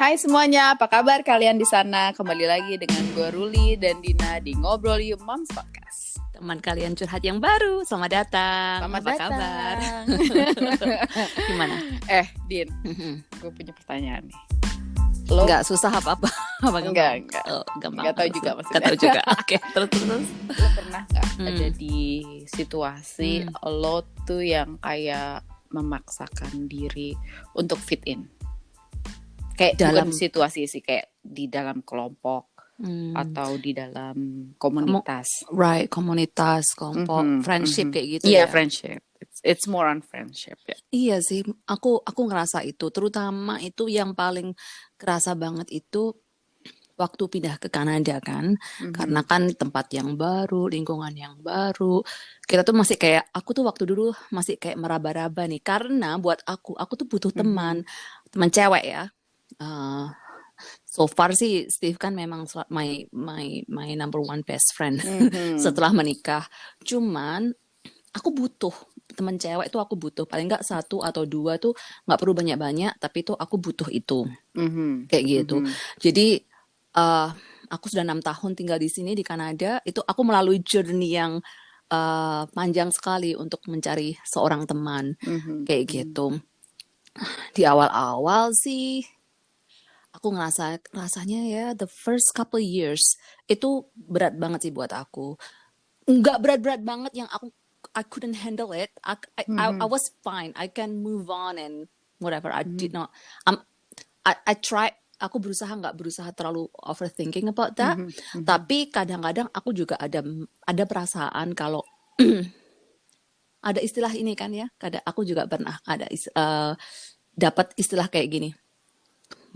Hai semuanya, apa kabar kalian di sana? Kembali lagi dengan gue Ruli dan Dina di Ngobrol Yuk Moms Podcast. Teman kalian curhat yang baru, selamat datang. Selamat Apa datang. kabar? Gimana? Din, gue punya pertanyaan nih. Lo Enggak susah apa-apa? Apa gampang? Enggak. Oh, gampang. Enggak tahu juga maksudnya. Enggak tahu juga. Oke, terus. Lo pernah nggak ada di situasi lo tuh yang kayak memaksakan diri untuk fit in? Kayak bukan situasi sih, kayak di dalam kelompok atau di dalam komunitas. Right, komunitas, kelompok, friendship kayak gitu Iya, ya. friendship. It's more on friendship ya. Iya sih, aku ngerasa itu, terutama itu yang paling kerasa banget itu waktu pindah ke Kanada kan, karena kan tempat yang baru, lingkungan yang baru, kita tuh masih kayak, aku tuh waktu dulu masih kayak meraba-raba nih, karena buat aku tuh butuh teman cewek ya. So far sih Steve kan memang my number one best friend setelah menikah. Cuman aku butuh teman cewek itu, aku butuh paling nggak 1 atau 2 tuh, nggak perlu banyak-banyak, tapi tuh aku butuh itu kayak gitu. Jadi aku sudah 6 tahun tinggal di sini di Kanada. Itu aku melalui journey yang panjang sekali untuk mencari seorang teman kayak gitu. Di awal-awal sih aku rasanya ya the first couple years itu berat banget sih buat aku. Nggak berat-berat banget yang I couldn't handle it. I was fine. I can move on and whatever. I did not. I tried. Aku nggak berusaha terlalu overthinking about that. Tapi kadang-kadang aku juga ada perasaan kalau ada istilah ini kan ya. Aku juga pernah ada dapat istilah kayak gini.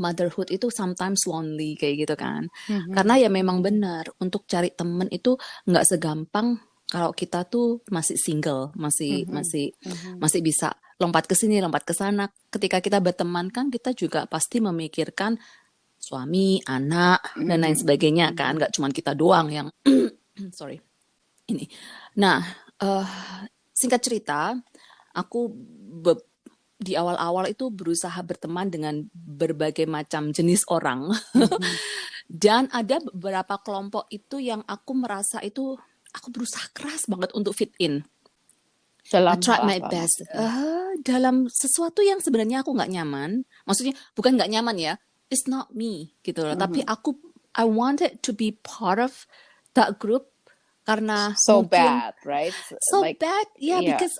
Motherhood itu sometimes lonely kayak gitu kan. Karena ya memang benar untuk cari temen itu nggak segampang kalau kita tuh masih single, masih bisa lompat ke sini, lompat ke sana. Ketika kita berteman kan kita juga pasti memikirkan suami, anak dan lain sebagainya kan. Nggak cuma kita doang yang sorry ini. Nah, singkat cerita, aku di awal-awal itu berusaha berteman dengan berbagai macam jenis orang. Dan ada beberapa kelompok itu yang aku merasa itu aku berusaha keras banget untuk fit in. I tried my best. Dalam sesuatu yang sebenarnya aku nggak nyaman. Maksudnya bukan nggak nyaman ya. It's not me gitu loh. Tapi I wanted to be part of that group karena so mungkin, bad, right? So like, bad, yeah. Because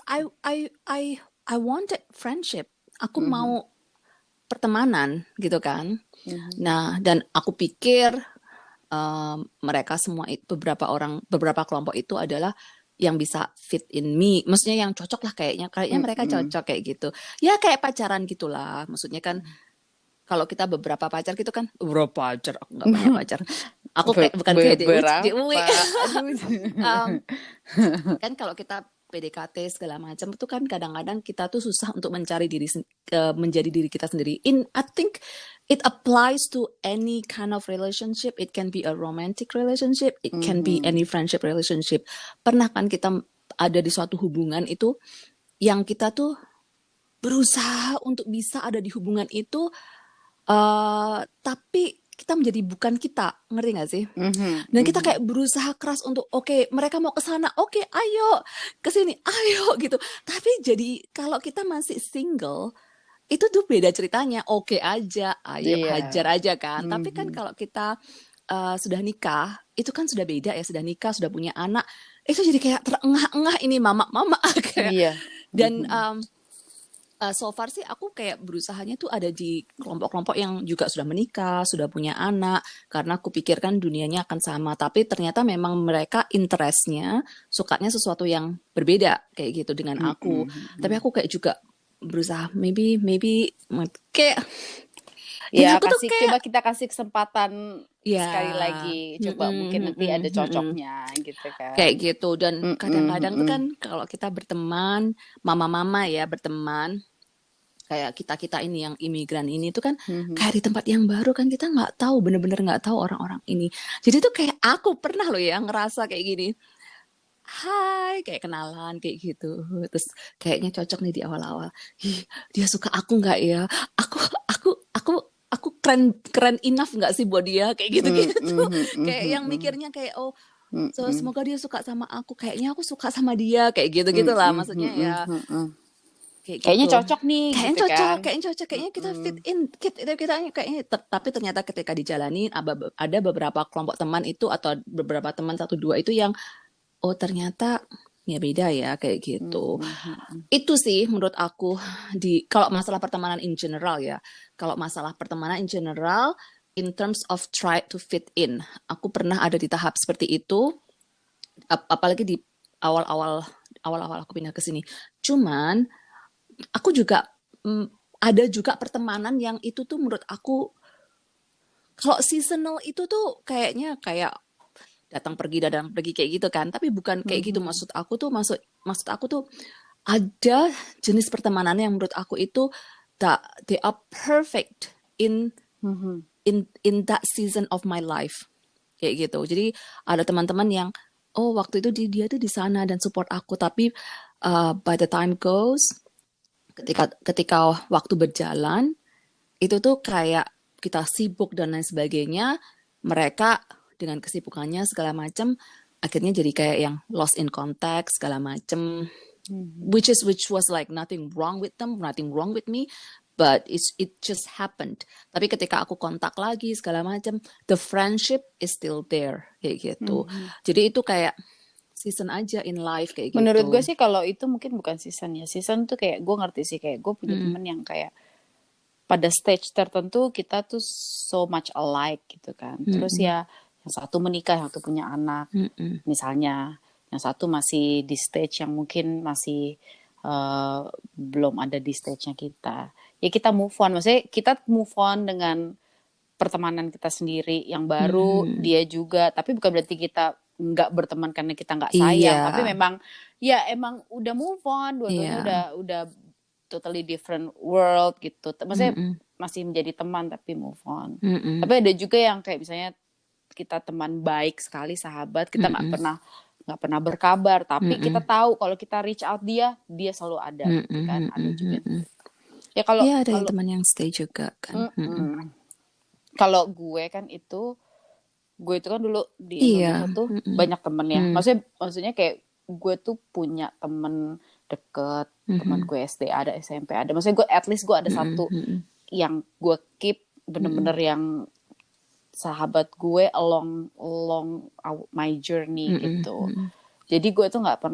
I wanted friendship. Aku mau pertemanan gitu kan. Nah, dan aku pikir mereka semua beberapa kelompok itu adalah yang bisa fit in me. Maksudnya yang cocok lah kayaknya mereka cocok kayak gitu. Ya kayak pacaran gitulah. Maksudnya kan kalau kita beberapa pacar gitu kan, aku nggak banyak pacar. Aku kayak bukan kan kalau kita PDKT segala macam itu kan kadang-kadang kita tuh susah untuk menjadi diri kita sendiri. I think it applies to any kind of relationship. It can be a romantic relationship, it can be any friendship relationship. Pernah kan kita ada di suatu hubungan itu yang kita tuh berusaha untuk bisa ada di hubungan itu, tapi kita menjadi bukan kita, ngerti gak sih? Dan kita kayak berusaha keras untuk oke, mereka mau ke sana, oke, ayo ke sini, ayo gitu. Tapi jadi kalau kita masih single, itu tuh beda ceritanya. Oke aja, ayo hajar aja kan. Tapi kan kalau kita sudah nikah, itu kan sudah beda ya, sudah nikah, sudah punya anak, itu jadi kayak terengah-engah ini mama kayak. Dan so far sih aku kayak berusahanya tuh ada di kelompok-kelompok yang juga sudah menikah, sudah punya anak, karena aku pikirkan dunianya akan sama, tapi ternyata memang mereka interestnya, sukanya sesuatu yang berbeda kayak gitu dengan aku. Tapi aku kayak juga berusaha maybe kayak ya coba kita kasih kesempatan sekali lagi, coba mungkin nanti ada cocoknya gitu kan. Kayak gitu. Dan kadang-kadang tuh kan kalau kita berteman, mama-mama ya berteman, kayak kita ini yang imigran ini tuh kan kayak di tempat yang baru kan kita nggak tahu, bener-bener nggak tahu orang-orang ini. Jadi tuh kayak aku pernah loh ya ngerasa kayak gini, hai kayak kenalan kayak gitu, terus kayaknya cocok nih di awal-awal. Dia suka aku nggak ya? Aku keren enough nggak sih buat dia kayak gitu. Kayak yang mikirnya kayak so semoga dia suka sama aku, kayaknya aku suka sama dia kayak gitu lah, maksudnya ya kayak Kayaknya gitu. cocok nih Kayaknya gitu kan. kayaknya kita fit in, kita kayaknya. Tapi ternyata ketika dijalani ada beberapa kelompok teman itu atau beberapa teman 1-2 itu yang ternyata ya beda ya kayak gitu. Itu sih menurut aku kalau masalah pertemanan in general ya. Kalau masalah pertemanan in general in terms of try to fit in, aku pernah ada di tahap seperti itu, apalagi di awal-awal aku pindah ke sini. Cuman aku juga ada juga pertemanan yang itu tuh menurut aku kalau seasonal itu tuh kayaknya kayak datang pergi kayak gitu kan, tapi bukan kayak gitu. Maksud aku tuh ada jenis pertemanan yang menurut aku itu that they are perfect in that season of my life kayak gitu. Jadi ada teman-teman yang waktu itu dia tuh di sana dan support aku, tapi by the time goes, ketika waktu berjalan itu tuh kayak kita sibuk dan lain sebagainya, mereka dengan kesibukannya segala macam akhirnya jadi kayak yang lost in contact segala macam, which was like nothing wrong with them, nothing wrong with me, but it just happened. Tapi ketika aku kontak lagi segala macam, the friendship is still there kayak gitu. Jadi itu kayak season aja in life kayak gitu. Menurut gue sih kalau itu mungkin bukan season ya. Season tuh kayak gue ngerti sih, kayak gue punya temen yang kayak pada stage tertentu kita tuh so much alike gitu kan. Terus ya yang satu menikah, yang satu punya anak misalnya, yang satu masih di stage yang mungkin masih belum ada di stage-nya kita. Ya kita move on, maksudnya kita move on dengan pertemanan kita sendiri yang baru, dia juga. Tapi bukan berarti kita nggak berteman karena kita nggak sayang. Tapi memang ya emang udah move on, dua-duanya udah totally different world gitu. Maksudnya masih menjadi teman tapi move on. Tapi ada juga yang kayak misalnya kita teman baik sekali, sahabat, kita nggak pernah berkabar, tapi kita tahu kalau kita reach out dia selalu ada gitu kan. Ada juga gitu. Ya kalau ada teman yang stay juga kan. Kalau gue kan itu kan dulu di Indonesia tuh banyak temennya. Maksudnya kayak gue tuh punya temen deket, teman gue SD ada, SMP ada. Maksudnya gue at least gue ada satu yang gue keep bener-bener yang sahabat gue along my journey gitu. Jadi gue tuh nggak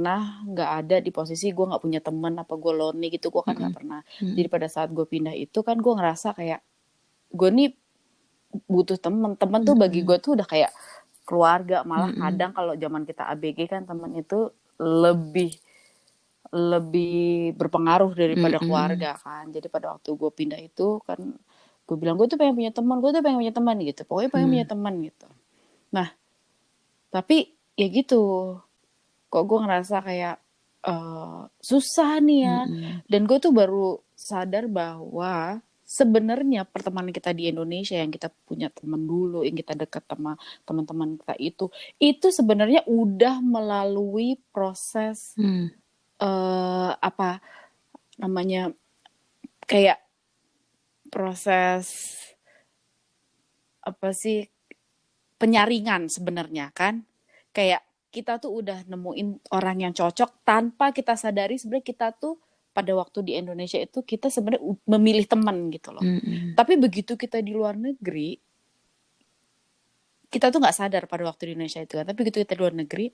ada di posisi gue nggak punya teman apa gue lonely gitu, gue kan nggak pernah. Jadi pada saat gue pindah itu kan gue ngerasa kayak gue nih butuh teman tuh bagi gue tuh udah kayak keluarga. Malah kadang kalau zaman kita ABG kan teman itu lebih berpengaruh daripada keluarga kan. Jadi pada waktu gue pindah itu kan gue bilang gue tuh pengen punya teman gitu, pokoknya pengen punya teman gitu. Nah tapi ya gitu, kok gue ngerasa kayak susah nih ya. Dan gue tuh baru sadar bahwa sebenarnya pertemanan kita di Indonesia yang kita punya teman dulu, yang kita dekat sama teman-teman kita itu sebenarnya udah melalui proses apa namanya, kayak proses apa sih, penyaringan sebenarnya kan. Kayak kita tuh udah nemuin orang yang cocok tanpa kita sadari sebenarnya kita tuh pada waktu di Indonesia itu kita sebenarnya memilih teman gitu loh. Tapi begitu kita di luar negeri, kita tuh nggak sadar pada waktu di Indonesia itu kan. Tapi begitu kita di luar negeri,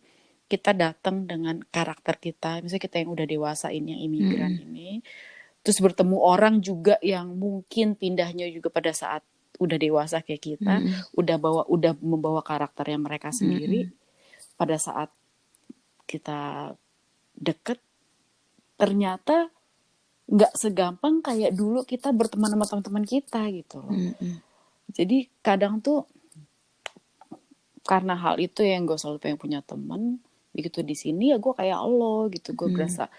kita datang dengan karakter kita. Misalnya kita yang udah dewasa ini, yang imigran ini, terus bertemu orang juga yang mungkin pindahnya juga pada saat udah dewasa kayak kita, udah membawa karakternya mereka sendiri. Pada saat kita deket, ternyata nggak segampang kayak dulu kita berteman sama teman-teman kita gitu loh. Jadi kadang tuh karena hal itu yang gue selalu pengen punya teman. Begitu di sini ya gue kayak lo gitu, gue berasa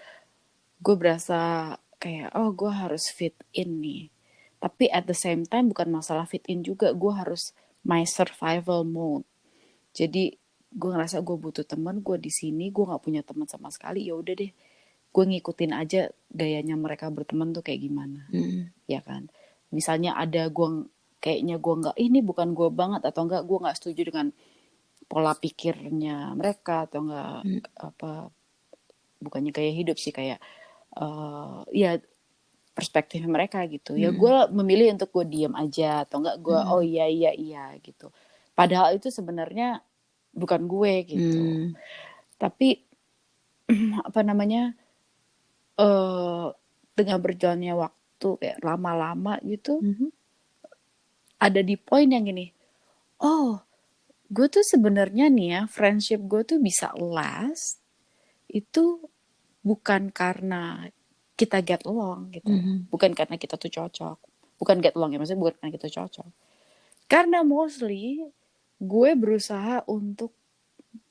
kayak gue harus fit in nih. Tapi at the same time bukan masalah fit in juga, gue harus my survival mode. Jadi gue ngerasa gue butuh teman, gue di sini gue nggak punya teman sama sekali, ya udah deh, gue ngikutin aja gayanya mereka berteman tuh kayak gimana, ya kan. Misalnya ada gue kayaknya gue nggak, ini bukan gue banget, atau enggak gue nggak setuju dengan pola pikirnya mereka, atau enggak apa, bukannya gaya hidup sih, kayak ya perspektif mereka gitu, ya gue memilih untuk gue diam aja, atau enggak gue oh iya iya iya gitu, padahal itu sebenarnya bukan gue gitu. Tapi apa namanya, dengan berjalannya waktu kayak lama-lama gitu, ada di poin yang gini, oh gue tuh sebenarnya nih ya, friendship gue tuh bisa last itu bukan karena kita get along gitu, bukan karena kita tuh cocok, bukan get along ya, maksudnya bukan karena kita cocok, karena mostly gue berusaha untuk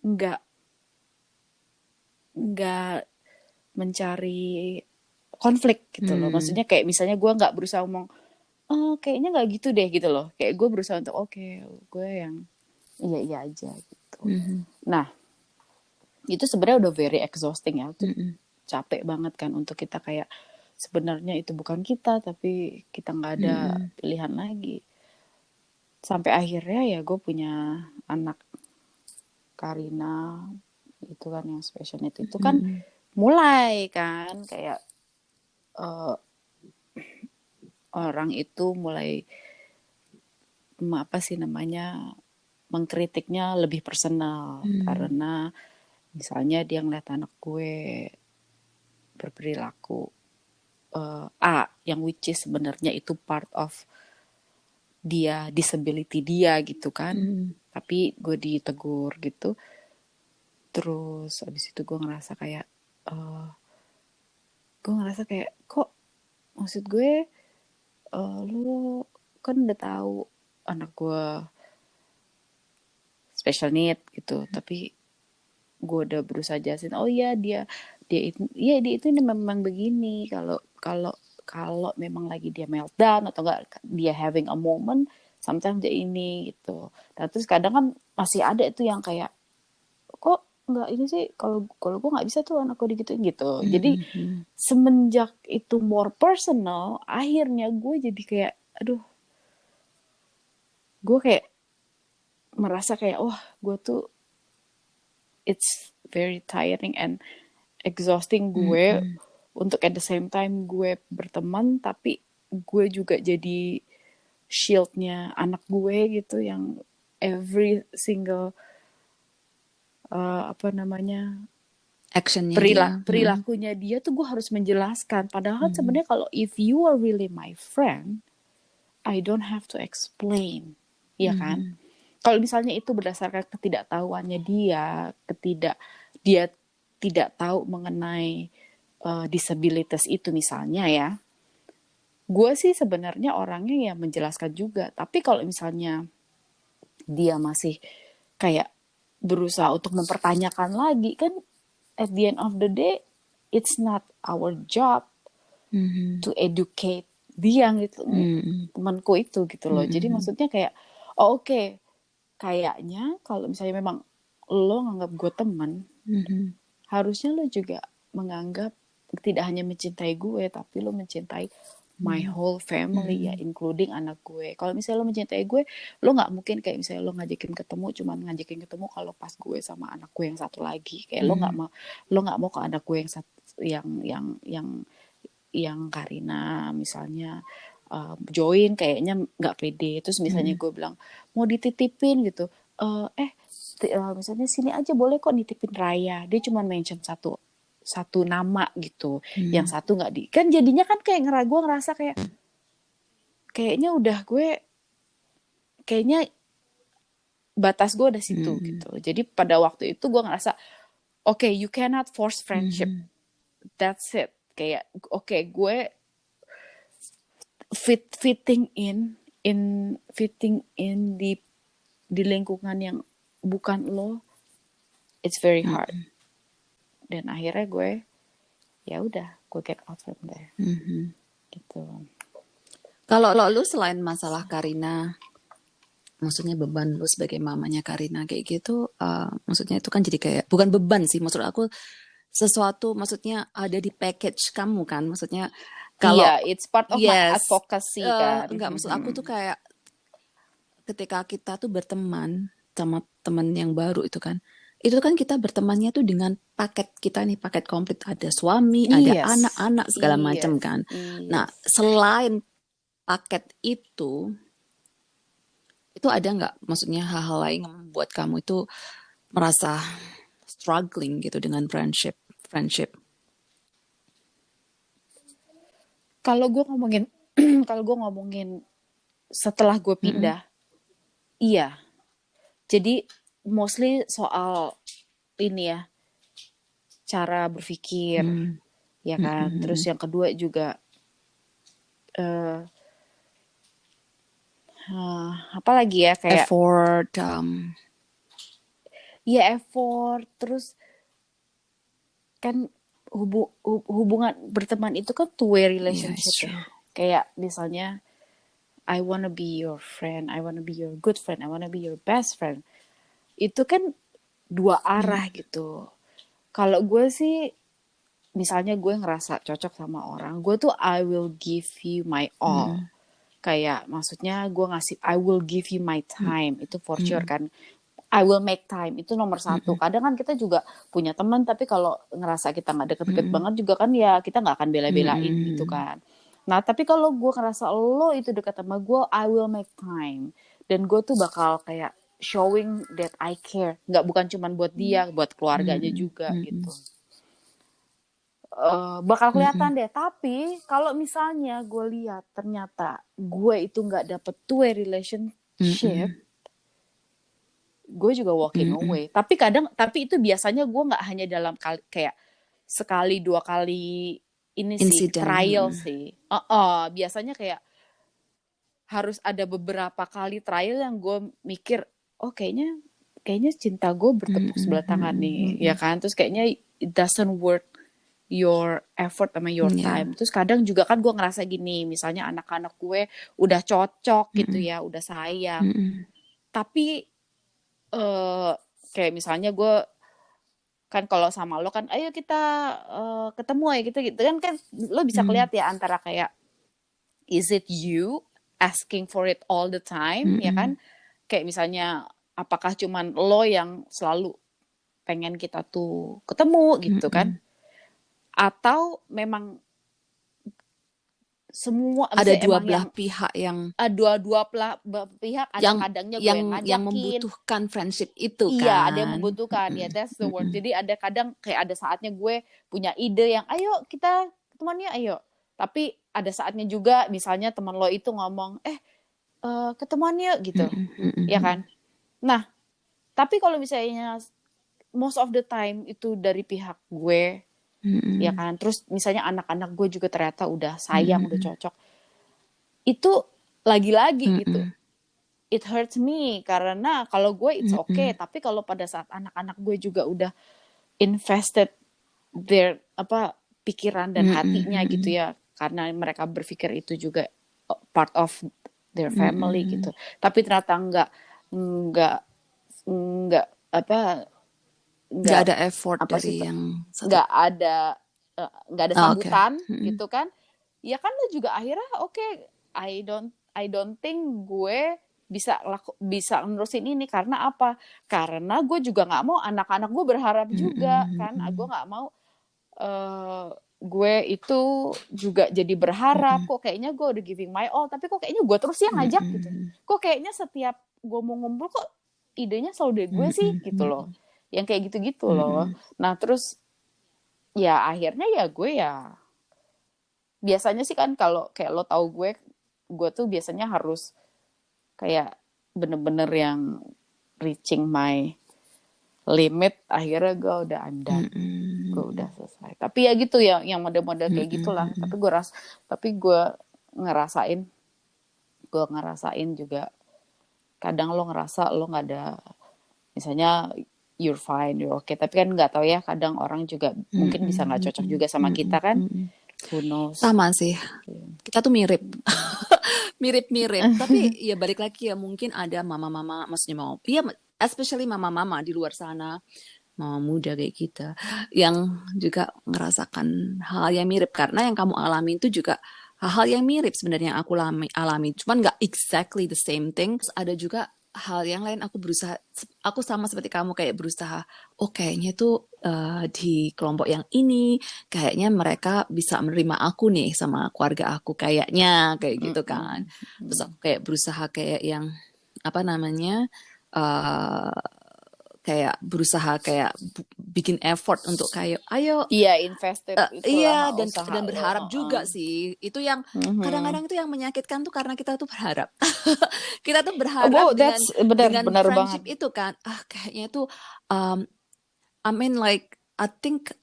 nggak mencari konflik gitu loh. Maksudnya kayak misalnya gue nggak berusaha ngomong, oh kayaknya nggak gitu deh gitu loh, kayak gue berusaha untuk oke, gue yang iya iya aja gitu. Nah itu sebenarnya udah very exhausting ya, tuh capek banget kan untuk kita kayak sebenarnya itu bukan kita, tapi kita nggak ada pilihan lagi. Sampai akhirnya ya gue punya anak Karina itu kan, yang special need itu kan mulai kan kayak orang itu mulai apa sih namanya, mengkritiknya lebih personal, karena misalnya dia ngeliat anak gue berperilaku yang which is sebenarnya itu part of dia, disability dia gitu kan, tapi gue ditegur gitu, terus abis itu gue ngerasa kayak kok maksud gue lu kan udah tahu anak gue special need gitu, tapi gue udah berusaha jelasin, oh iya dia itu memang begini, kalau memang lagi dia meltdown atau enggak dia having a moment, sometimes dia ini gitu. Nah terus kadang kan masih ada itu yang kayak kok nggak ini sih, kalau gue nggak bisa tuh anak gue digituin gitu. Jadi semenjak itu more personal, akhirnya gue jadi kayak aduh, gue kayak merasa kayak wah gue tuh it's very tiring and exhausting gue untuk at the same time gue berteman, tapi gue juga jadi shieldnya anak gue gitu, yang every single apa namanya actionnya perilakunya dia tuh gue harus menjelaskan, padahal sebenarnya kalau if you are really my friend I don't have to explain, ya kan? Kalau misalnya itu berdasarkan ketidaktahuannya dia tidak tahu mengenai disabilitas itu misalnya ya, gue sih sebenarnya orangnya ya menjelaskan juga. Tapi kalau misalnya dia masih kayak berusaha untuk mempertanyakan lagi, kan at the end of the day it's not our job to educate dia gitu, temanku itu gitu loh. Jadi maksudnya kayak oh oke, kayaknya kalau misalnya memang lo nganggap gue teman, harusnya lo juga menganggap tidak hanya mencintai gue, tapi lo mencintai my whole family ya, including anak gue. Kalau misalnya lo mencintai gue, lo nggak mungkin kayak misalnya lo ngajakin ketemu kalau pas gue sama anak gue yang satu lagi, kayak lo nggak mau ke anak gue yang Karina misalnya join, kayaknya nggak pede, terus misalnya gue bilang mau dititipin gitu, misalnya sini aja boleh kok nitipin Raya, dia cuma mention satu nama gitu, yang satu nggak kan jadinya kan kayak gue ngerasa kayaknya udah gue kayaknya batas gue udah situ gitu. Jadi pada waktu itu gue ngerasa okay, you cannot force friendship, that's it. Kayak okay, gue fitting in di lingkungan yang bukan lo, it's very hard. Dan akhirnya gue ya udah, gue get out from there. Gitu. Kalau lu selain masalah Karina, maksudnya beban lu sebagai mamanya Karina kayak gitu, maksudnya itu kan jadi kayak bukan beban sih, maksud aku sesuatu, maksudnya ada di package kamu kan, maksudnya kalau it's part of my advocacy kan. Enggak, maksud aku tuh kayak ketika kita tuh berteman sama teman yang baru itu kan kita bertemannya tuh dengan paket kita nih, paket komplit, ada suami, ada Yes, anak-anak segala macam yes, kan. Nah, yes. selain paket itu ada nggak maksudnya hal-hal lain yang membuat kamu itu merasa struggling gitu dengan friendship? Kalau gue ngomongin, kalau gue ngomongin setelah gue pindah, iya. Jadi mostly soal ini ya, cara berpikir, ya kan. Terus yang kedua juga apa lagi ya, kayak Effort, ya effort. Terus kan hubungan berteman itu kan two-way yeah, it's relationship ya. true. Kayak misalnya I wanna be your friend, I wanna be your good friend, I wanna be your best friend. Itu kan dua arah gitu. Kalau gue sih, misalnya gue ngerasa cocok sama orang, gue tuh I will give you my all. Kayak maksudnya gue ngasih, I will give you my time, itu for sure kan. I will make time, itu nomor satu. Kadang kan kita juga punya teman, tapi kalau ngerasa kita nggak deket-deket banget juga kan ya kita nggak akan bela-belain gitu kan. Nah tapi kalau gue ngerasa lo itu dekat sama gue, I will make time. Dan gue tuh bakal kayak showing that I care. Bukan cuma buat dia, buat keluarganya juga gitu. Bakal kelihatan deh. Tapi kalau misalnya gue lihat ternyata gue itu nggak dapet two-way relationship, gue juga walking away. Tapi itu biasanya gue nggak hanya dalam kayak sekali dua kali ini sih, Incident. trial sih. Biasanya kayak harus ada beberapa kali trial yang gue mikir, oh kayaknya cinta gue bertepuk sebelah tangan nih, ya kan. Terus kayaknya it doesn't worth your effort sama your time. Terus kadang juga kan gue ngerasa gini, misalnya anak-anak gue udah cocok gitu ya, udah sayang. Tapi kayak misalnya gue kan kalau sama lo kan, ayo kita ketemu ya gitu kan lo bisa lihat ya antara kayak is it you asking for it all the time, ya kan, kayak misalnya apakah cuman lo yang selalu pengen kita tuh ketemu gitu kan, atau memang semua ada dua belah pihak yang dua pihak ada yang kadangnya gue yang ngajakin, yang membutuhkan friendship itu kan. Iya, ada yang membutuhkan, ya that's the word. Jadi ada kadang kayak ada saatnya gue punya ide yang ayo kita ketemuannya ayo. Tapi ada saatnya juga misalnya teman lo itu ngomong ketemuan yuk gitu. Ya kan? Nah, tapi kalau misalnya most of the time itu dari pihak gue, ya kan. Terus misalnya anak-anak gue juga ternyata udah sayang, udah cocok. Itu lagi-lagi gitu. It hurts me karena kalau gue it's okay, tapi kalau pada saat anak-anak gue juga udah invested their pikiran dan hatinya gitu ya, karena mereka berpikir itu juga part of their family gitu. Tapi ternyata nggak ada effort dari yang satu. nggak ada sambutan gitu kan. Ya kan lo juga akhirnya I don't think gue bisa nerusin ini. Karena apa? Karena gue juga nggak mau anak-anak gue berharap juga kan. Gue nggak mau gue itu juga jadi berharap. Kok kayaknya gue udah giving my all, tapi kok kayaknya gue terus yang ngajak gitu. Kok kayaknya setiap gue mau ngumpul kok idenya selalu dari gue sih gitu loh. Yang kayak gitu-gitu loh. Nah terus ya akhirnya ya gue ya biasanya sih kan kalau kayak lo tahu gue tuh biasanya harus kayak bener-bener yang reaching my limit, akhirnya gue udah done, gue udah selesai. Tapi ya gitu ya, yang model-model kayak gitulah. Tapi gue ngerasain juga kadang lo ngerasa lo nggak ada, misalnya you're fine, you're okay, tapi kan nggak tahu ya, kadang orang juga mungkin bisa nggak cocok juga sama kita kan. Who knows? Sama sih, kita tuh mirip. Mirip-mirip, tapi ya balik lagi ya, mungkin ada mama-mama, maksudnya especially mama-mama di luar sana, mama muda kayak kita, yang juga ngerasakan hal yang mirip, karena yang kamu alami itu juga hal-hal yang mirip sebenarnya yang aku alami, cuman nggak exactly the same thing. Terus ada juga hal yang lain, aku sama seperti kamu kayak berusaha, kayaknya tuh di kelompok yang ini kayaknya mereka bisa menerima aku nih sama keluarga aku kayaknya kayak gitu kan. Terus aku kayak berusaha kayak yang apa namanya kayak berusaha kayak bikin effort untuk kayak ayo invested iya itulah usaha dan berharap lo. juga sih itu yang kadang-kadang itu yang menyakitkan tuh karena kita tuh berharap kita tuh berharap That's dengan benar friendship banget. itu kan kayaknya itu I mean like I think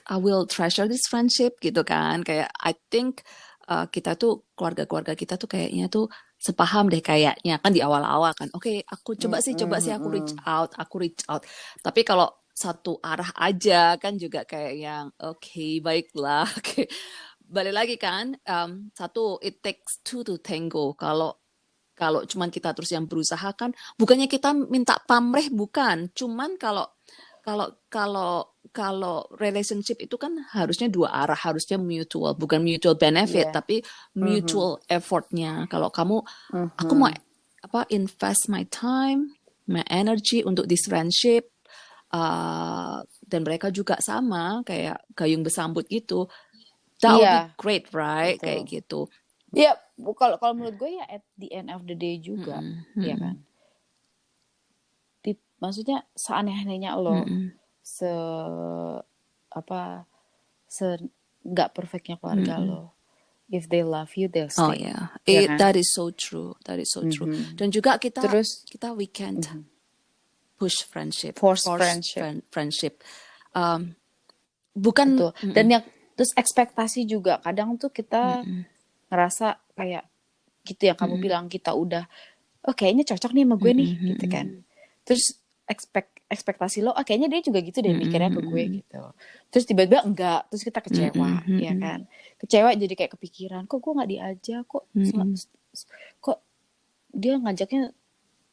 I will treasure this friendship gitu kan kayak I think kita tuh keluarga kita tuh kayaknya tuh sepaham deh kayaknya kan di awal-awal kan aku coba sih aku reach out tapi kalau satu arah aja kan juga kayak yang baiklah balik lagi kan satu it takes two to tango kalau cuman kita terus yang berusaha kan bukannya kita minta pamrih bukan cuman kalau relationship itu kan harusnya dua arah, harusnya mutual, bukan mutual benefit, tapi mutual effortnya. Kalau kamu, aku mau invest my time, my energy untuk this friendship, dan mereka juga sama, kayak gayung bersambut gitu. That would be great, right? Betul. Kayak gitu. Ya, kalau menurut gue ya at the end of the day juga, ya kan. Maksudnya seaneh-anehnya lo, nggak perfectnya keluarga lo. If they love you, they'll stay. Oh yeah, kan? That is so true. Dan juga kita we can't push friendship, force friendship. Bukan. Dan yang terus ekspektasi juga kadang tuh kita ngerasa kayak gitu yang kamu bilang kita udah kayaknya cocok nih sama gue nih gitu kan. Terus ekspektasi lo kayaknya dia juga gitu deh mikirnya ke gue gitu. Terus tiba-tiba enggak, terus kita kecewa ya kan. Kecewa jadi kayak kepikiran kok gue nggak diajak kok dia ngajaknya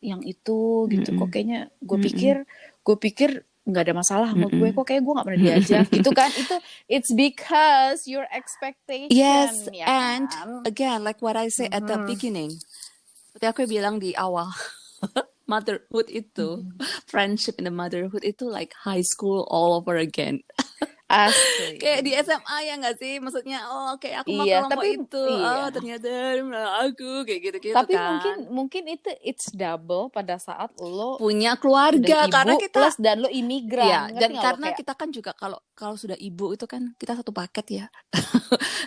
yang itu gitu kok kayaknya gue pikir nggak ada masalah sama gue kok kayak gue nggak pernah diajak gitu kan. It's because your expectation. Yes, ya and kan? Again like what I said at the beginning, seperti aku bilang di awal, motherhood itu, friendship in the motherhood itu like high school all over again. Asli. Kayak di SMA ya nggak sih, maksudnya kayak aku mau kelompok itu, ternyata aku kayak gitu-gitu tapi kan. mungkin itu it's double pada saat lo punya keluarga ibu, karena kita plus dan lo imigran. Ya, dan karena kayak, kita kan juga kalau sudah ibu itu kan kita satu paket ya.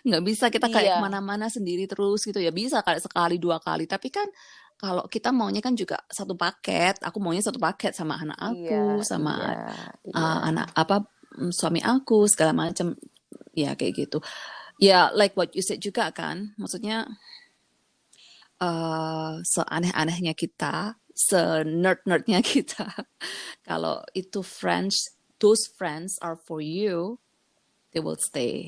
Nggak bisa kita kayak kemana-mana sendiri terus gitu ya, bisa kayak sekali 2 kali, tapi kan kalau kita maunya kan juga satu paket. Aku maunya satu paket sama anak aku, sama anak suami aku segala macam ya kayak gitu ya, like what you said juga kan, maksudnya seaneh-anehnya kita, se-nerd-nerdnya kita, kalau itu those friends are for you, they will stay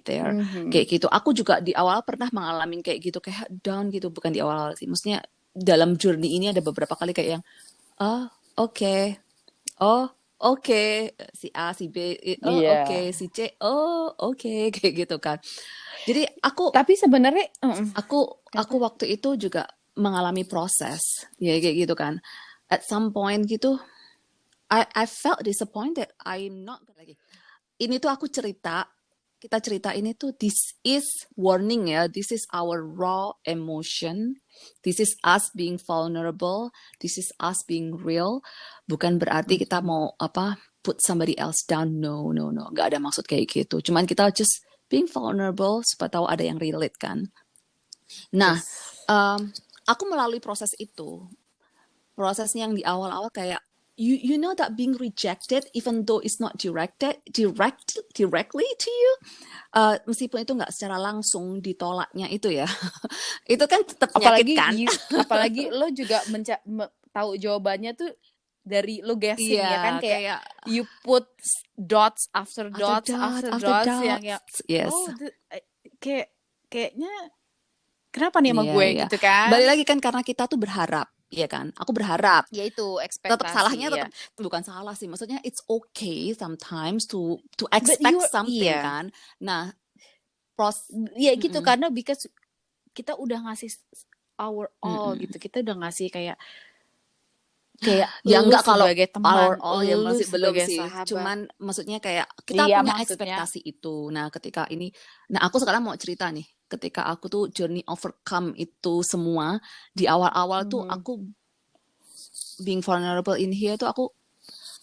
there. Kayak gitu. Aku juga di awal pernah mengalami kayak gitu, kayak down gitu, bukan di awal sih, maksudnya dalam journey ini ada beberapa kali kayak yang oke, si A, si B, oke, si C, oke, kayak gitu kan. Jadi tapi sebenarnya aku waktu itu juga mengalami proses, ya kayak gitu kan. At some point gitu, I felt disappointed. I'm not lagi. Ini tuh kita cerita ini tuh, this is warning ya, this is our raw emotion, this is us being vulnerable, this is us being real. Bukan berarti kita mau put somebody else down, no, nggak ada maksud kayak gitu. Cuman kita just being vulnerable supaya tahu ada yang relate kan. Nah, aku melalui proses itu, prosesnya yang di awal-awal kayak you know that being rejected even though it's not directly to you, meskipun itu nggak secara langsung ditolaknya itu ya, itu kan tetap menyakitkan. Apalagi lo juga tahu jawabannya tuh dari lo guessing ya kan, kayak you put dots after dots yang yes. Kayaknya kenapa nih sama gue gitu kan. Balik lagi kan karena kita tuh berharap. Iya kan, aku berharap. Ya itu ekspektasi. Tetap salahnya bukan salah sih. Maksudnya it's okay sometimes to expect something kan. Nah, Ya gitu, karena because kita udah ngasih our all gitu, kita udah ngasih kayak ya lu enggak kalau sebagai power teman, all ya lu masih belum sebagai sih. sahabat. Cuman maksudnya kayak kita Iya, punya maksudnya ekspektasi itu. Nah, ketika ini, nah aku sekarang mau cerita nih. Ketika aku tuh journey overcome itu semua di awal-awal tuh aku being vulnerable in here tuh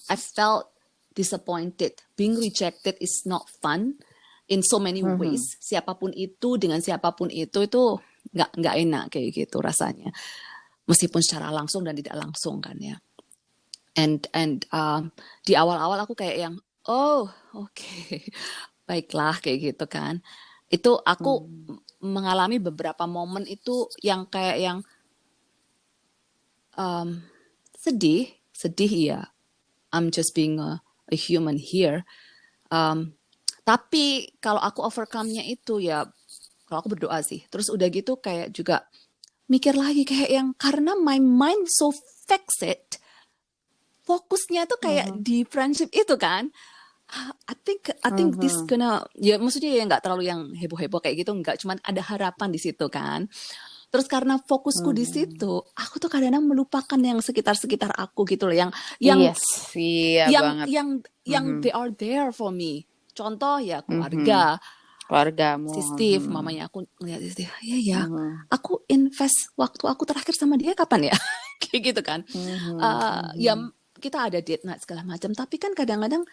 I felt disappointed. Being rejected is not fun in so many ways. Siapapun itu dengan siapapun itu nggak enak kayak gitu rasanya. Meskipun secara langsung dan tidak langsung kan ya. And di awal-awal aku kayak yang okay. Baiklah kayak gitu kan. Itu aku mengalami beberapa momen itu yang kayak yang sedih ya. I'm just being a human here. Tapi kalau aku overcome-nya itu ya, kalau aku berdoa sih. Terus udah gitu kayak juga mikir lagi kayak yang karena my mind so fixed, fokusnya tuh kayak di friendship itu kan. I think this gonna, ya maksudnya ya nggak terlalu yang heboh-heboh kayak gitu, nggak, cuman ada harapan di situ kan. Terus karena fokusku di situ, aku tuh kadang-kadang melupakan yang sekitar-sekitar aku gitu loh, iya banget. yang they are there for me. Contoh ya keluargamu, si Steve, mamanya aku ngeliat si Steve, ya, aku invest waktu aku terakhir sama dia kapan ya, kayak gitu kan. Ya kita ada date night segala macam, tapi kan kadang-kadang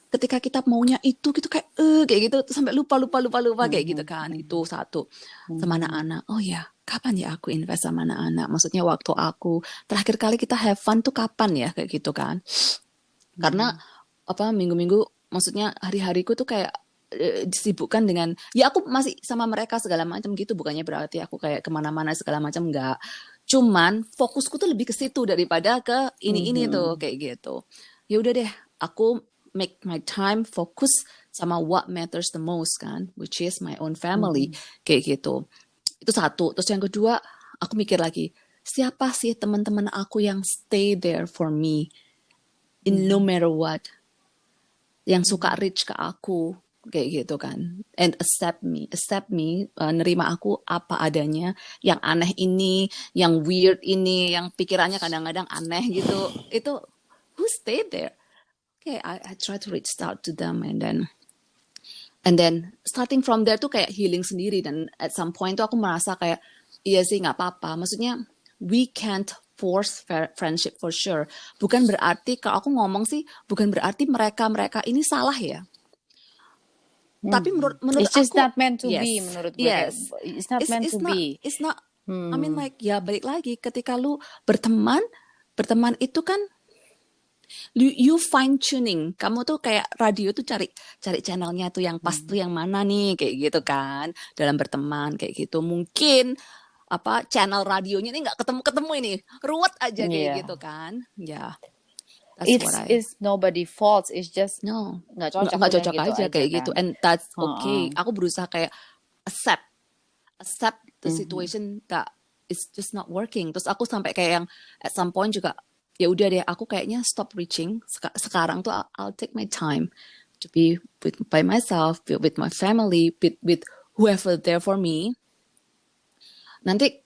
ketika kita maunya itu gitu kayak gitu sampai lupa kayak gitu kan. Itu satu. Sama anak-anak, oh ya kapan ya aku invest sama anak-anak, maksudnya waktu aku terakhir kali kita have fun tuh kapan ya kayak gitu kan. Karena minggu-minggu, maksudnya hari-hariku tuh kayak disibukkan dengan ya aku masih sama mereka segala macam gitu, bukannya berarti aku kayak kemana-mana segala macam, enggak, cuman fokusku tuh lebih ke situ daripada ke ini tuh kayak gitu. Ya udah deh, aku make my time fokus sama what matters the most kan, which is my own family, kayak gitu. Itu satu. Terus yang kedua, aku mikir lagi, siapa sih teman-teman aku yang stay there for me in no matter what, yang suka reach ke aku kayak gitu kan, and accept me, nerima aku apa adanya, yang aneh ini, yang weird ini, yang pikirannya kadang-kadang aneh gitu, itu who stay there. Okay, I try to reach out to them, and then starting from there tuh kayak healing sendiri. Dan at some point tuh aku merasa kayak iya sih nggak apa-apa, maksudnya we can't force friendship for sure. Bukan berarti, kalau aku ngomong sih, bukan berarti mereka ini salah ya. Tapi menurut it's just aku, not meant to be, menurut gue. Yes, it's not meant to be. It's not. I mean like ya balik lagi, ketika lu berteman itu kan you fine tuning. Kamu tuh kayak radio tuh cari channelnya tuh yang pas tuh yang mana nih kayak gitu kan, dalam berteman kayak gitu. Mungkin channel radionya ini nggak ketemu ini, ruwet aja kayak gitu kan. Ya, it's nobody fault, it's just nggak cocok gitu aja kayak gitu, and that's okay. Aku berusaha kayak accept the situation that it's just not working. Terus aku sampai kayak yang at some point juga ya udah deh, aku kayaknya stop reaching. Sekarang tuh I'll take my time to be by myself, with my family, with whoever there for me. Nanti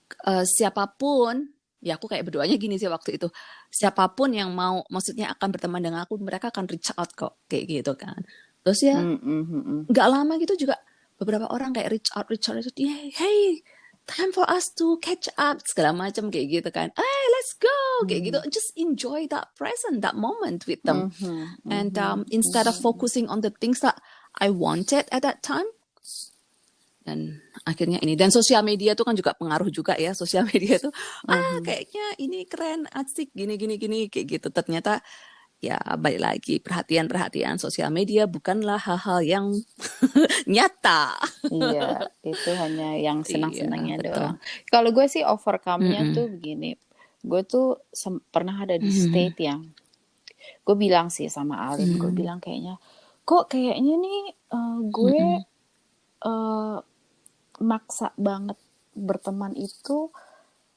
siapapun, ya aku kayak berdoanya gini sih waktu itu, siapapun yang mau, maksudnya akan berteman dengan aku, mereka akan reach out kok kayak gitu kan. Terus ya nggak lama gitu juga beberapa orang kayak reach out, yeah, hey, time for us to catch up segala macam kayak gitu kan. Hey, let's go kayak gitu. Just enjoy that present, that moment with them. And instead of focusing on the things that I wanted at that time. Dan akhirnya ini, dan sosial media tuh kan juga pengaruh juga ya. Sosial media tuh kayaknya ini keren, asik, gini kayak gitu. Ternyata ya balik lagi, perhatian sosial media bukanlah hal-hal yang nyata. Iya, itu hanya yang senang-senangnya doang. Kalau gue sih overcome-nya tuh begini. Gue tuh pernah ada di state yang gue bilang sih sama Alin, gue bilang kayaknya nih gue maksa banget berteman itu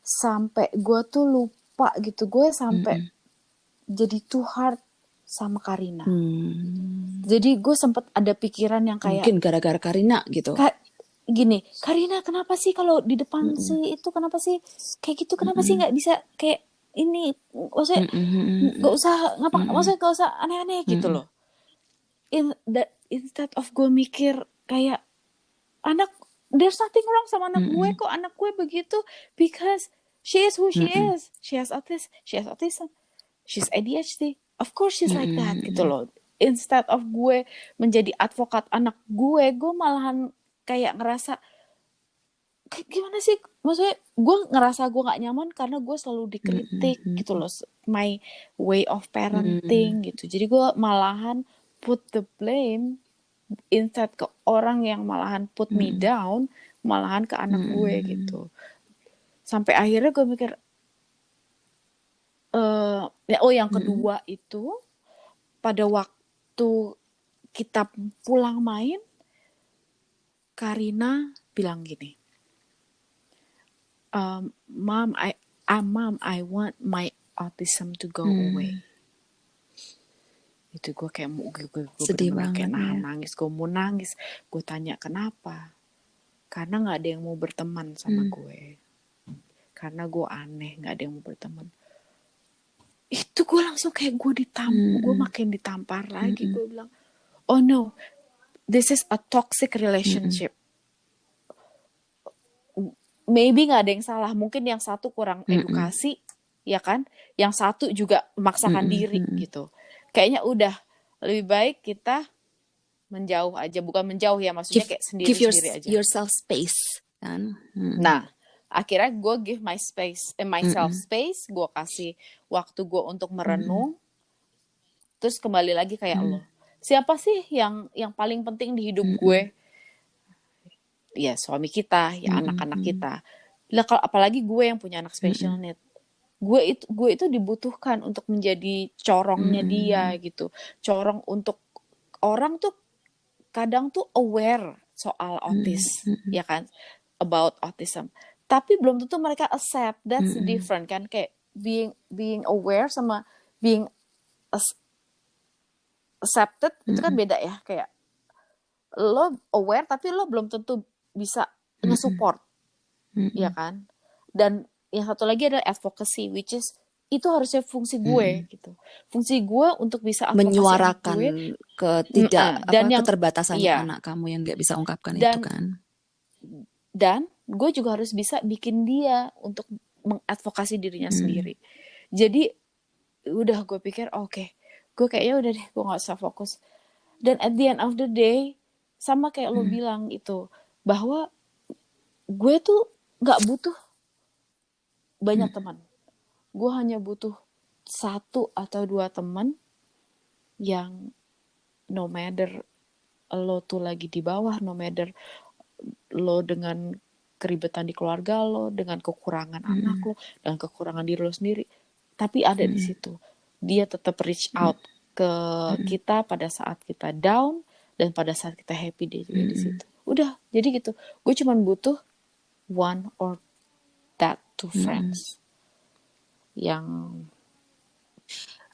sampai gue tuh lupa gitu, gue sampai jadi too hard sama Karina. Jadi gue sempet ada pikiran yang kayak mungkin gara-gara Karina gitu. gini, Karina kenapa sih kalau di depan si itu kenapa sih kayak gitu, kenapa sih nggak bisa kayak ini, maksudnya nggak usah maksudnya nggak usah aneh-aneh gitu loh. Instead of gue mikir kayak anak, there's nothing wrong sama anak gue kok, anak gue begitu because she is who she is, she has autism, she's ADHD, of course she's like that gitu loh. Instead of gue menjadi advokat anak gue malahan kayak ngerasa gimana sih, maksudnya gue ngerasa gue nggak nyaman karena gue selalu dikritik gitu loh, my way of parenting gitu. Jadi gue malahan put the blame instead ke orang yang malahan put me down, malahan ke anak gue gitu. Sampai akhirnya gue mikir yang kedua itu pada waktu kita pulang main, Karina bilang gini, Mom, I want my autism to go away. Itu gue kayak gue sedih bener-bener banget kayak nahan ya. nangis, gue mau nangis. Gue tanya kenapa? Karena nggak ada yang mau berteman sama gue. Karena gue aneh, nggak ada yang mau berteman. Itu gue langsung kayak gue makin ditampar lagi. Gue bilang, oh no, this is a toxic relationship. Maybe nggak ada yang salah, mungkin yang satu kurang edukasi, ya kan? Yang satu juga memaksakan diri gitu. Kayaknya udah lebih baik kita menjauh aja, bukan menjauh ya, maksudnya kayak sendiri-sendiri aja. Yourself space kan. Nah, akhirnya gue give myself space, gue kasih waktu gue untuk merenung, terus kembali lagi kayak lo. Siapa sih yang paling penting di hidup gue? Ya suami kita, ya anak-anak kita. Lah kalau apalagi gue yang punya anak special need, gue itu dibutuhkan untuk menjadi corongnya dia gitu, corong untuk orang tuh kadang tuh aware soal autis, ya kan, about autism, tapi belum tentu mereka accept. That's different kan, kayak being aware sama being accepted itu kan beda ya. Kayak lo aware tapi lo belum tentu bisa nge-support, ya kan. Dan yang satu lagi adalah advocacy, which is itu harusnya fungsi gue gitu. Fungsi gue untuk bisa advokasi menyuarakan dan yang keterbatasannya anak kamu yang nggak bisa ungkapkan itu kan. Dan gue juga harus bisa bikin dia untuk mengadvokasi dirinya sendiri. Jadi udah gue pikir oke, gue kayaknya udah deh, gue nggak usah fokus. Dan at the end of the day, sama kayak lo bilang itu, bahwa gue tuh nggak butuh banyak teman. Gue hanya butuh 1 atau 2 teman yang no matter lo tuh lagi di bawah, no matter lo dengan keribetan di keluarga lo, dengan kekurangan anak lo, dengan kekurangan diri lo sendiri, tapi ada di situ. Dia tetap reach out ke kita pada saat kita down, dan pada saat kita happy dia juga di situ. Udah, jadi gitu. Gue cuma butuh 1 or 2 friends yang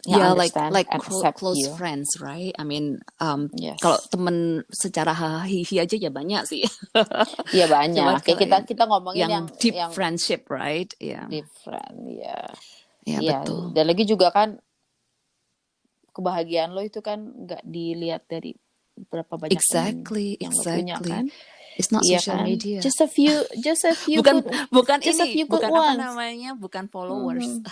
like close you. friends, right? I mean, Yes. kalau temen secara hihi aja ya banyak sih. Iya banyak. Kayak kita ngomongin yang deep friendship, right? Yeah. Deep friend, ya. Ya, betul. Dan lagi juga kan kebahagiaan lo itu kan nggak dilihat dari berapa banyak teman yang lo punya kan. It's not social media. Just a few bukan ones. Apa namanya? Bukan followers.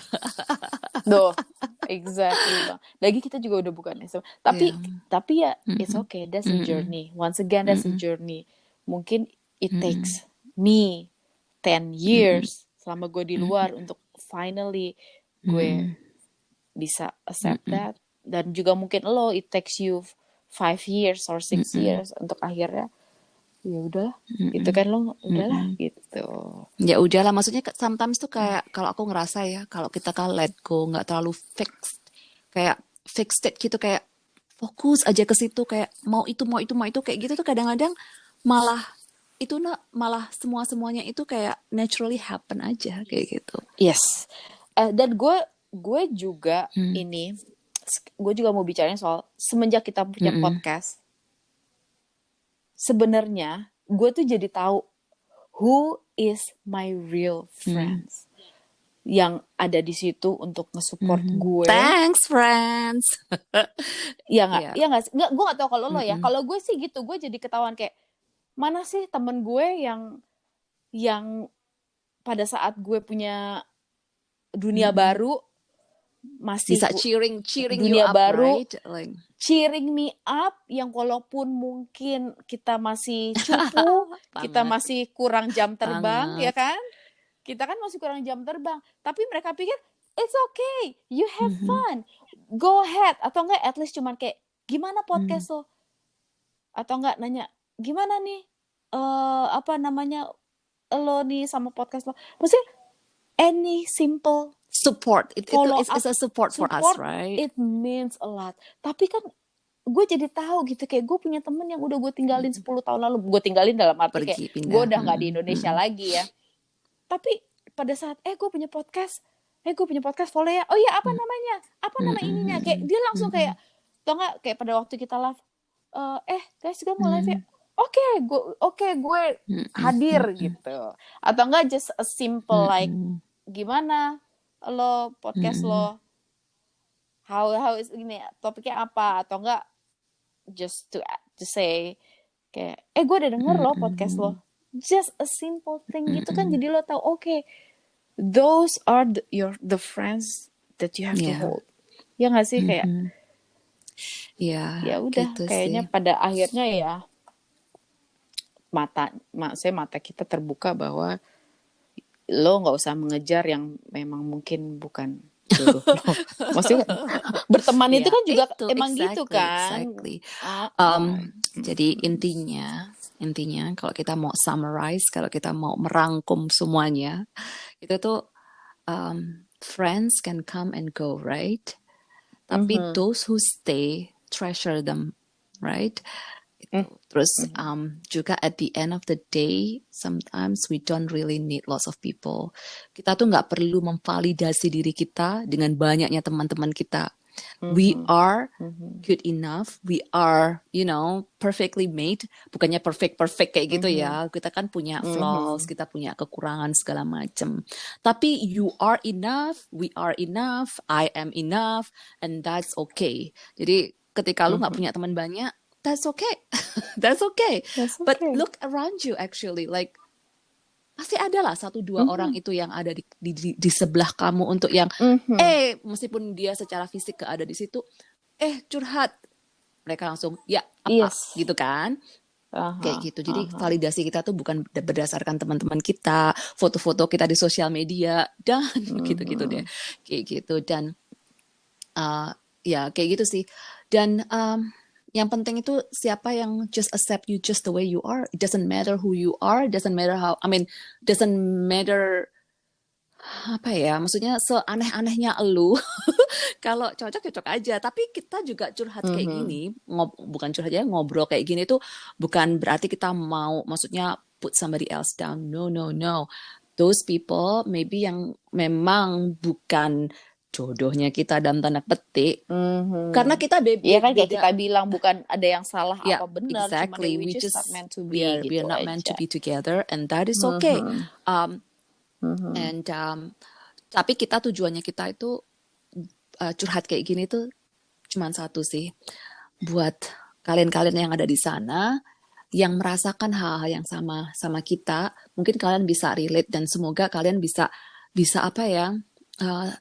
Doh, exactly. Lagi kita juga udah bukan ya. Tapi ya it's okay. That's a journey. Once again, that's a journey. Mungkin it takes me 10 years selama gue di luar untuk finally gue bisa accept that. Dan juga mungkin lo, it takes you 5 years or 6 years untuk akhirnya ya udah gitu kan, lo udahlah gitu. Ya udahlah, maksudnya sometimes tuh kayak kalau aku ngerasa ya, kalau kita kan let go, nggak terlalu fixed gitu, kayak fokus aja ke situ, kayak mau itu kayak gitu tuh kadang-kadang malah semuanya itu kayak naturally happen aja kayak gitu. Yes. Dan gue juga gue juga mau bicarain soal semenjak kita punya podcast. Sebenarnya gue tuh jadi tahu who is my real friends yang ada di situ untuk nge-support gue. Thanks friends. Ya nggak, Yeah. ya nggak, gue nggak tahu kalau lo ya. Kalau gue sih gitu, gue jadi ketahuan kayak mana sih temen gue yang pada saat gue punya dunia baru masih Bisa cheering you dunia up, baru, right? Like, cheering me up, yang walaupun mungkin kita masih cupu, kita banget, masih kurang jam terbang, ya banget. kan? Kita kan masih kurang jam terbang, tapi mereka pikir it's okay, you have fun, go ahead. Atau enggak at least cuman kayak gimana podcast lo, atau enggak nanya gimana nih apa namanya lo nih sama podcast lo. Maksudnya any simple Support, follow it's up, a support for us, right? it means a lot. Tapi kan gue jadi tahu gitu, kayak gue punya temen yang udah gue tinggalin 10 tahun lalu. Gue tinggalin dalam arti Pergi, kayak pindah. gue udah nggak di Indonesia lagi ya. Tapi pada saat gue punya podcast, follow ya. Oh iya, apa namanya? Apa nama ininya? Kayak dia langsung kayak, tau nggak, kayak pada waktu kita live, guys juga mau live ya. Oke, gue hadir gitu. Atau enggak just a simple like gimana lo podcast lo, how is ini topiknya apa, atau enggak just to say kayak gue udah denger lo podcast lo, just a simple thing gitu kan. Jadi lo tahu okay, those are the friends that you have to hold. Ya nggak sih, kayak ya udah gitu kayaknya sih. pada akhirnya ya mata kita terbuka bahwa lo nggak usah mengejar yang memang mungkin bukan jodoh lo. Maksudnya berteman itu kan juga emang gitu kan. Jadi intinya kalau kita mau summarize, kalau kita mau merangkum semuanya, itu tuh friends can come and go, right? Tapi those who stay, treasure them, right? Terus juga at the end of the day, sometimes we don't really need lots of people. Kita tuh nggak perlu memvalidasi diri kita dengan banyaknya teman-teman kita. We are good enough. We are, perfectly made. Bukannya perfect kayak gitu ya. Kita kan punya flaws, kita punya kekurangan segala macam. Tapi you are enough, we are enough, I am enough, and that's okay. Jadi ketika lu nggak punya teman banyak, that's okay. That's okay. But look around you actually, like pasti ada lah 1-2 orang itu yang ada di sebelah kamu untuk yang meskipun dia secara fisik ada di situ, curhat, mereka langsung ya apa gitu kan. Kayak gitu. Jadi validasi kita tuh bukan berdasarkan teman-teman kita, foto-foto kita di sosial media dan gitu-gitu deh. Kayak gitu. Dan ya kayak gitu sih. Dan yang penting itu siapa yang just accept you just the way you are. It doesn't matter who you are, doesn't matter doesn't matter apa ya, maksudnya seaneh-anehnya elu. Kalau cocok aja. Tapi kita juga curhat kayak gini, bukan curhat aja, ngobrol kayak gini tuh bukan berarti kita mau, maksudnya put somebody else down. No. Those people maybe yang memang bukan jodohnya kita dalam tanda petik, karena kita ya kan kayak kita bilang bukan ada yang salah apa benar, exactly. we just not meant to be we are not meant to be together, and that is okay. And tapi kita tujuannya kita itu curhat kayak gini tuh cuma satu sih, buat kalian-kalian yang ada di sana yang merasakan hal-hal yang sama kita, mungkin kalian bisa relate dan semoga kalian bisa apa ya,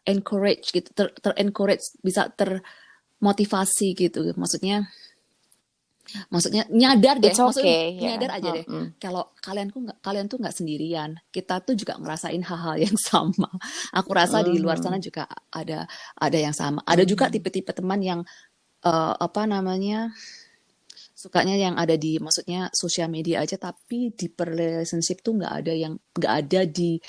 encourage gitu, ter-encourage, bisa termotivasi gitu. Maksudnya nyadar deh, nyadar aja deh. Kalau kalian tuh nggak sendirian. Kita tuh juga ngerasain hal-hal yang sama. Aku rasa di luar sana juga ada yang sama. Ada juga tipe-tipe teman yang sukanya yang ada di, maksudnya sosial media aja, tapi di relationship tuh nggak ada di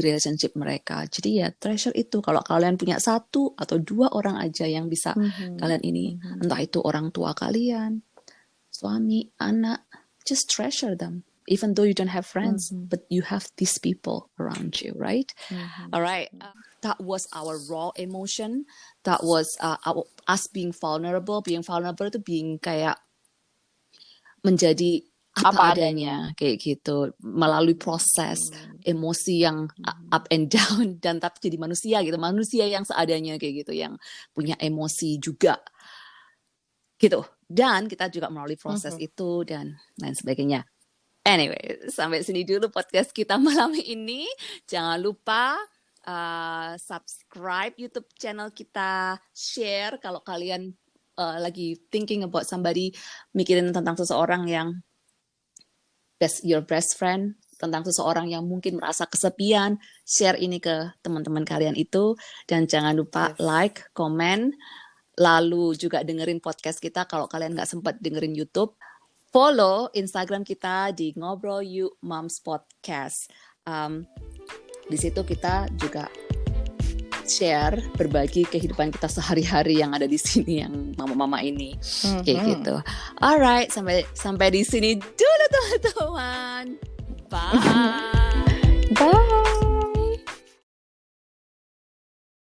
relationship mereka. Jadi ya treasure itu. Kalau kalian punya 1 atau 2 orang aja yang bisa kalian ini, entah itu orang tua kalian, suami, anak, just treasure them. Even though you don't have friends, but you have these people around you, right? Alright, that was our raw emotion. That was us being vulnerable. Being vulnerable itu being kayak menjadi apa adanya kayak gitu, melalui proses emosi yang up and down, dan tapi jadi manusia gitu, manusia yang seadanya kayak gitu, yang punya emosi juga gitu, dan kita juga melalui proses itu dan lain sebagainya. Anyway, sampai sini dulu podcast kita malam ini. Jangan lupa subscribe YouTube channel kita, share kalau kalian lagi thinking about somebody, mikirin tentang seseorang yang your best friend, tentang seseorang yang mungkin merasa kesepian, share ini ke teman-teman kalian itu, dan jangan lupa like, komen, lalu juga dengerin podcast kita kalau kalian nggak sempat dengerin YouTube. Follow Instagram kita di Ngobrol Yuk Moms Podcast. Di situ kita juga share, berbagi kehidupan kita sehari-hari yang ada di sini, yang mama-mama ini, kayak gitu. Alright, sampai di sini dulu teman-teman. Bye. Bye.